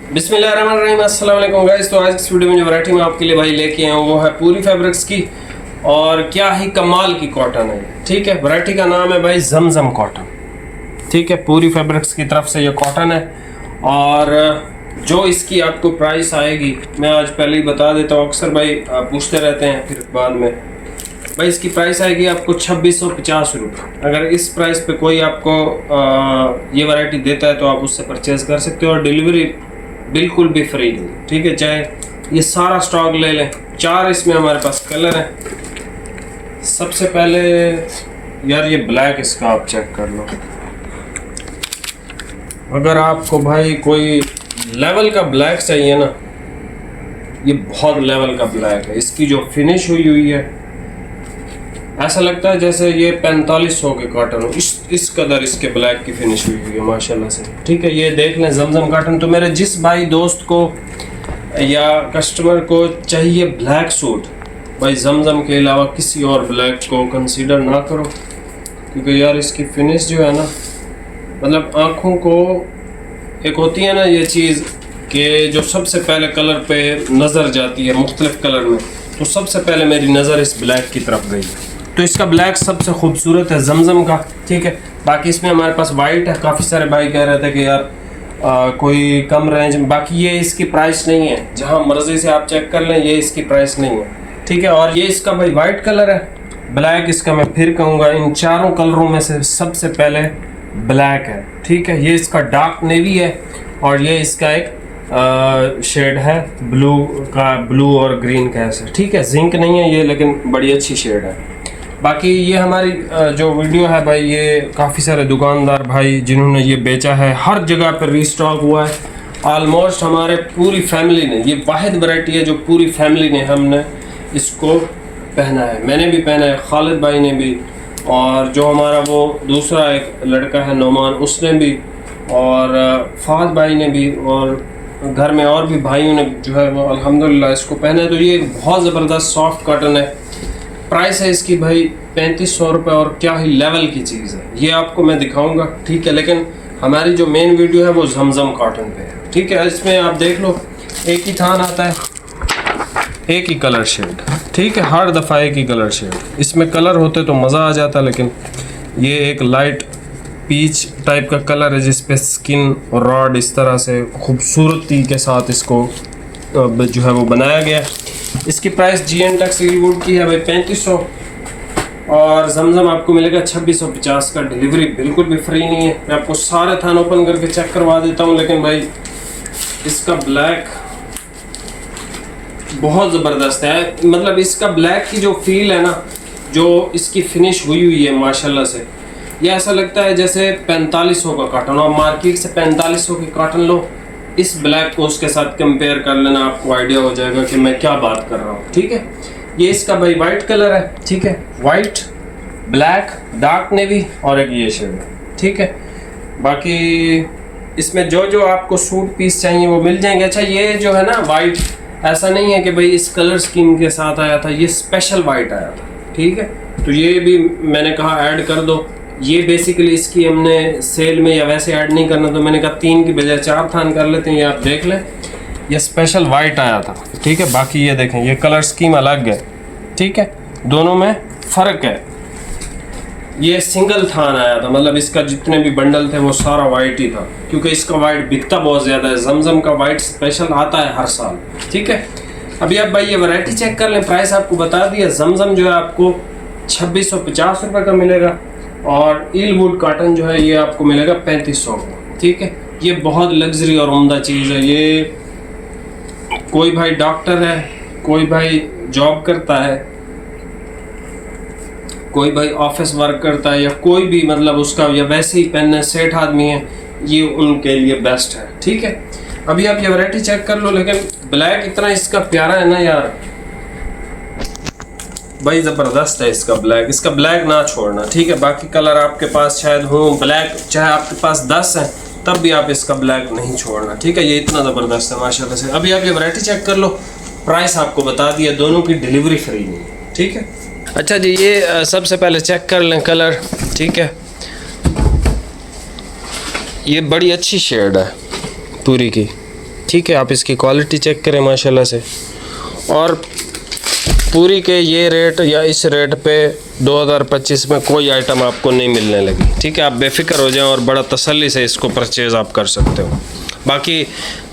बिस्मिल्लाहिर्रहमानिर्रहीम, अस्सलाम वालेकुम गाइस। तो आज इस वीडियो में जो वैरायटी मैं आपके लिए भाई लेके आया हूँ वो है पूरी फैब्रिक्स की, और क्या ही कमाल की कॉटन है। ठीक है, वैरायटी का नाम है भाई जमजम कॉटन। ठीक है, पूरी फैब्रिक्स की तरफ से ये कॉटन है। और जो इसकी आपको प्राइस आएगी मैं आज पहले ही बता देता हूँ, अक्सर भाई पूछते रहते हैं फिर बाद में। भाई इसकी प्राइस आएगी आपको 2650 रुपये। अगर इस प्राइस पे कोई आपको ये वैरायटी देता है तो आप उससे परचेज कर सकते हो, और डिलीवरी बिल्कुल भी फ्री नहीं। ठीक है, चाहे ये सारा स्टॉक ले लें। 4 इसमें हमारे पास कलर हैं। सबसे पहले यार ये ब्लैक, इसका आप चेक कर लो। अगर आपको भाई कोई लेवल का ब्लैक चाहिए ना, ये बहुत लेवल का ब्लैक है। इसकी जो फिनिश हुई है ऐसा लगता है जैसे ये 4500 के कॉटन हो। इस कदर इसके ब्लैक की फिनिश हुई है माशाल्लाह से। ठीक है, ये देख लें जमजम कॉटन। तो मेरे जिस भाई दोस्त को या कस्टमर को चाहिए ब्लैक सूट, भाई जमजम के अलावा किसी और ब्लैक को कंसीडर ना करो, क्योंकि यार इसकी फिनिश जो है ना, मतलब आँखों को एक होती है ना ये चीज़ कि जो सबसे पहले कलर पे नज़र जाती है मुख्तलिफ कलर में, तो सबसे पहले मेरी नज़र इस ब्लैक की तरफ गई। तो इसका ब्लैक सबसे खूबसूरत है जमजम का। ठीक है, बाकी इसमें हमारे पास वाइट है। काफ़ी सारे भाई कह रहे थे कि यार कोई कम रेंज में, बाकी ये इसकी प्राइस नहीं है, जहाँ मर्जी से आप चेक कर लें, ये इसकी प्राइस नहीं है। ठीक है, और ये इसका भाई वाइट कलर है। ब्लैक इसका मैं फिर कहूँगा इन चारों कलरों में से सबसे पहले ब्लैक है। ठीक है, ये इसका डार्क नेवी है, और ये इसका एक शेड है ब्लू का, ब्लू और ग्रीन का ऐसे। ठीक है, जिंक नहीं है ये, लेकिन बड़ी अच्छी शेड है। बाकी ये हमारी जो वीडियो है भाई, ये काफ़ी सारे दुकानदार भाई जिन्होंने ये बेचा है, हर जगह पर रीस्टॉक हुआ है। ऑलमोस्ट हमारे पूरी फैमिली ने, ये वाहिद वैरायटी है जो पूरी फैमिली ने हमने इसको पहना है। मैंने भी पहना है, खालिद भाई ने भी, और जो हमारा वो दूसरा एक लड़का है नोमान, उसने भी, और फाद भाई ने भी, और घर में और भी भाइयों ने जो है वो अल्हम्दुलिल्लाह इसको पहना है। तो ये बहुत ज़बरदस्त सॉफ्ट कॉटन है। प्राइस है इसकी भाई 3500 रुपये, और क्या ही लेवल की चीज़ है, ये आपको मैं दिखाऊंगा। ठीक है, लेकिन हमारी जो मेन वीडियो है वो जमजम कॉटन पे है। ठीक है, इसमें आप देख लो एक ही थान आता है, एक ही कलर शेड। ठीक है, हर दफ़ा एक ही कलर शेड। इसमें कलर होते तो मज़ा आ जाता, लेकिन ये एक लाइट पीच टाइप का कलर है जिस पे स्किन और रॉड इस तरह से खूबसूरती के साथ इसको जो है वो बनाया गया। इसकी प्राइस GN टैक्स वुड की है भाई 3500, और जमजम आपको मिलेगा 2650 का। डिलीवरी बिल्कुल भी फ्री नहीं है। मैं आपको सारे थान ओपन करके चेक करवा देता हूँ, लेकिन भाई इसका ब्लैक बहुत ज़बरदस्त है। मतलब इसका ब्लैक की जो फील है ना, जो इसकी फिनिश हुई है माशाल्लाह से, ये ऐसा लगता है जैसे 4500 का कॉटन। और मार्केट से 4500 की कॉटन लो, इस ब्लैक को उसके साथ कंपेयर कर लेना, आपको आइडिया हो जाएगा कि मैं क्या बात कर रहा हूँ। ठीक है, ये इसका भाई वाइट कलर है। ठीक है, वाइट, ब्लैक, डार्क नेवी और एक ये शेड है। ठीक है, बाकी इसमें जो जो आपको सूट पीस चाहिए वो मिल जाएंगे। अच्छा, ये जो है ना वाइट, ऐसा नहीं है कि भाई इस कलर स्कीम के साथ आया था, ये स्पेशल वाइट आया था। ठीक है, तो ये भी मैंने कहा ऐड कर दो। ये बेसिकली इसकी हमने सेल में या वैसे ऐड नहीं करना, तो मैंने कहा 3 की बजाय 4 थान कर लेते हैं। ये आप देख लें, ये स्पेशल वाइट आया था। ठीक है, बाकी ये देखें, ये कलर स्कीम अलग है। ठीक है, दोनों में फ़र्क है। ये सिंगल थान आया था, मतलब इसका जितने भी बंडल थे वो सारा वाइट ही था, क्योंकि इसका वाइट बिकता बहुत ज़्यादा है। जमजम का वाइट स्पेशल आता है हर साल। ठीक है, अभी आप भाई ये वैरायटी चेक कर लें। प्राइस आपको बता दिया। जमजम जो है आपको 2650 रुपये का मिलेगा, और ईलवुड कॉटन जो है ये आपको मिलेगा 3500 का। ठीक है, ये बहुत लग्जरी और उम्दा चीज़ है। ये कोई भाई डॉक्टर है, कोई भाई जॉब करता है, कोई भाई ऑफिस वर्क करता है, या कोई भी मतलब उसका या वैसे ही पहनने सेठ आदमी है, ये उनके लिए बेस्ट है। ठीक है, अभी आप ये वैरायटी चेक कर लो। लेकिन ब्लैक इतना इसका प्यारा है ना यार, भाई ज़बरदस्त है इसका ब्लैक। इसका ब्लैक ना छोड़ना। ठीक है, बाकी कलर आपके पास शायद हो ब्लैक, चाहे आपके पास 10 हैं तब भी आप इसका ब्लैक नहीं छोड़ना। ठीक है, ये इतना ज़बरदस्त है माशाल्लाह से। अभी आप ये वैरायटी चेक कर लो। प्राइस आपको बता दिया, दोनों की डिलीवरी फ्री नहीं है। ठीक है, अच्छा जी, ये सबसे पहले चेक कर लें कलर। ठीक है, ये बड़ी अच्छी शेड है पूरी की। ठीक है, आप इसकी क्वालिटी चेक करें माशाल्लाह से। और पूरी के ये रेट या इस रेट पे 2025 में कोई आइटम आपको नहीं मिलने लगी। ठीक है, आप बेफिक्र हो जाएं और बड़ा तसल्ली से इसको परचेज़ आप कर सकते हो। बाकी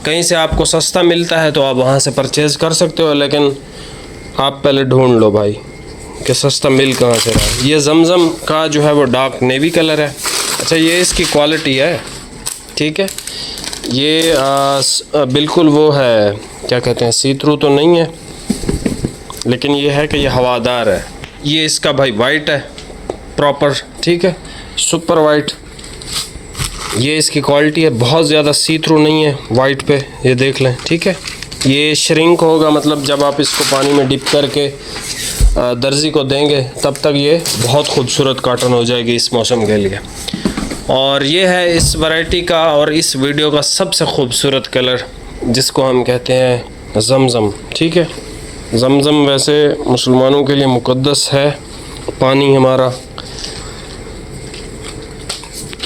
कहीं से आपको सस्ता मिलता है तो आप वहाँ से परचेज़ कर सकते हो, लेकिन आप पहले ढूंढ लो भाई कि सस्ता मिल कहाँ से रहा है। ये जमजम का जो है वो डार्क नेवी कलर है। अच्छा, ये इसकी क्वालिटी है। ठीक है, ये बिल्कुल वो है, क्या कहते हैं, सी थ्रू तो नहीं है, लेकिन ये है कि ये हवादार है। ये इसका भाई वाइट है प्रॉपर। ठीक है, सुपर वाइट। ये इसकी क्वालिटी है, बहुत ज़्यादा सी थ्रू नहीं है वाइट पे, ये देख लें। ठीक है, ये श्रिंक होगा, मतलब जब आप इसको पानी में डिप करके दर्जी को देंगे तब तक ये बहुत खूबसूरत कॉटन हो जाएगी इस मौसम के लिए। और ये है इस वैरायटी का और इस वीडियो का सबसे खूबसूरत कलर, जिसको हम कहते हैं जमजम। ठीक है, जमजम वैसे मुसलमानों के लिए मुक़द्दस है पानी हमारा।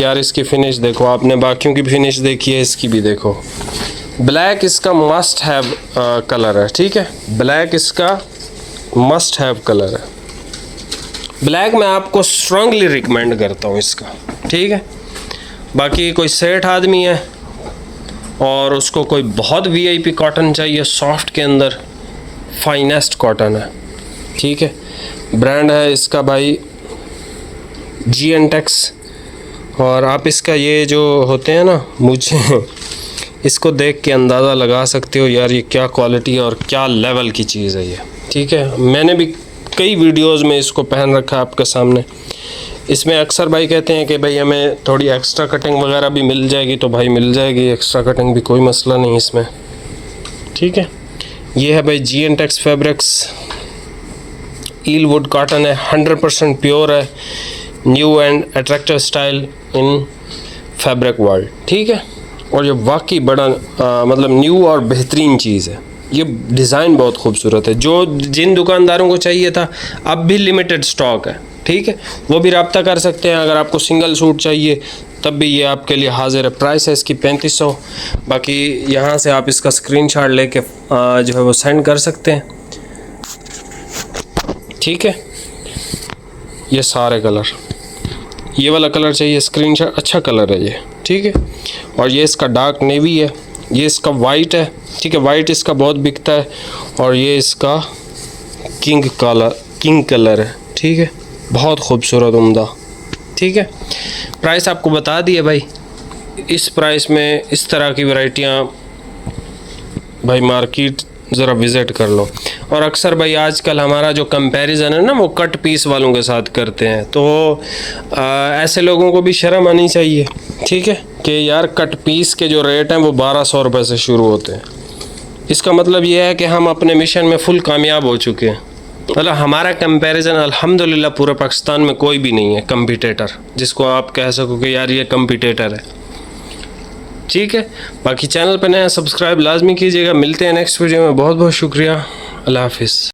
यार इसकी फिनिश देखो, आपने बाकियों की फिनिश देखी है, इसकी भी देखो। ब्लैक इसका मस्ट हैव कलर है। ठीक है, ब्लैक इसका मस्ट हैव कलर है। ब्लैक मैं आपको स्ट्रांगली रिकमेंड करता हूँ इसका। ठीक है, बाकी कोई सेठ आदमी है और उसको कोई बहुत वीआईपी कॉटन चाहिए सॉफ्ट के अंदर, फाइनेस्ट कॉटन है। ठीक है, ब्रांड है इसका भाई GNTEX। और आप इसका ये जो होते हैं ना, मुझे इसको देख के अंदाज़ा लगा सकते हो यार ये क्या क्वालिटी है और क्या लेवल की चीज़ है ये। ठीक है, मैंने भी कई वीडियोस में इसको पहन रखा है आपके सामने। इसमें अक्सर भाई कहते हैं कि भाई हमें थोड़ी एक्स्ट्रा कटिंग वगैरह भी मिल जाएगी, तो भाई मिल जाएगी एक्स्ट्रा कटिंग भी, कोई मसला नहीं इसमें। ठीक है, ये है भाई GNTEX फैब्रिक्स, ईल वुड कॉटन है, 100% प्योर है, new and attractive style in fabric world. ठीक है, और ये वाकई बड़ा मतलब न्यू और बेहतरीन चीज़ है। ये डिज़ाइन बहुत खूबसूरत है। जो जिन दुकानदारों को चाहिए था, अब भी लिमिटेड स्टॉक है। ठीक है, वो भी रब्ता कर सकते हैं। अगर आपको सिंगल सूट चाहिए तब भी ये आपके लिए हाजिर है। प्राइस है इसकी 3500। बाकी यहाँ से आप इसका स्क्रीनशॉट लेके जो है वो सेंड कर सकते हैं। ठीक है, ये सारे कलर, ये वाला कलर चाहिए स्क्रीनशॉट, अच्छा कलर है ये। ठीक है, और ये इसका डार्क नेवी है, ये इसका वाइट है। ठीक है, वाइट इसका बहुत बिकता है। और ये इसका किंग कलर है। ठीक है, बहुत खूबसूरत उम्दा। ठीक है, प्राइस आपको बता दिए भाई। इस प्राइस में इस तरह की वैरायटियाँ भाई मार्केट ज़रा विज़िट कर लो। और अक्सर भाई आजकल हमारा जो कंपैरिजन है ना, वो कट पीस वालों के साथ करते हैं, तो ऐसे लोगों को भी शर्म आनी चाहिए। ठीक है, कि यार कट पीस के जो रेट हैं वो 1200 रुपये से शुरू होते हैं। इसका मतलब ये है कि हम अपने मिशन में फुल कामयाब हो चुके हैं। मतलब हमारा कंपैरिजन अल्हम्दुलिल्लाह पूरे पाकिस्तान में कोई भी नहीं है कंपटीटर जिसको आप कह सको कि यार ये कंपटीटर है। ठीक है, बाकी चैनल पर नया सब्सक्राइब लाजमी कीजिएगा। मिलते हैं नेक्स्ट वीडियो में। बहुत बहुत शुक्रिया, अल्लाह हाफिज़।